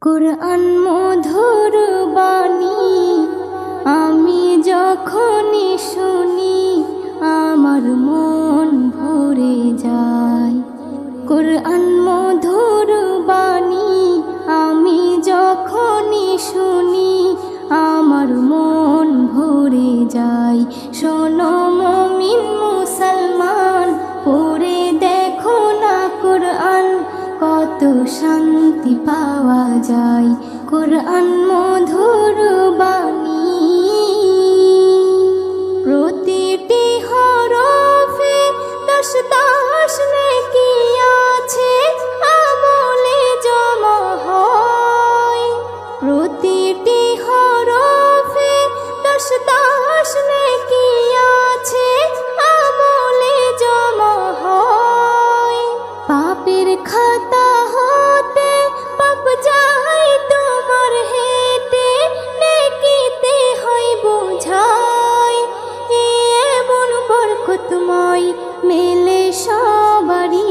কুরআন মধুর বাণী আমি যখনই শুনি আমার মন ভরে যায়। কুরআন মধুর বাণী আমি যখনই শুনি আমার মন ভরে যায়। শোনো মুমিন মুসলমান, পড়ে দেখো না কুরআন, কত শান্তি পাওয়া যায়। কুরআন মধুর বাণী, প্রতিটি হরফে 10 নেকি আছে, আমলে জমা হয়। প্রতিটি হরফে 10 নেকি আছে, আমলে জমা হয়। পাপের খাতা হতে পাপ যায় তোমার হেঁটে, নেকিতে হয় বোঝাই। এমন বরকতময় মেলে সবারই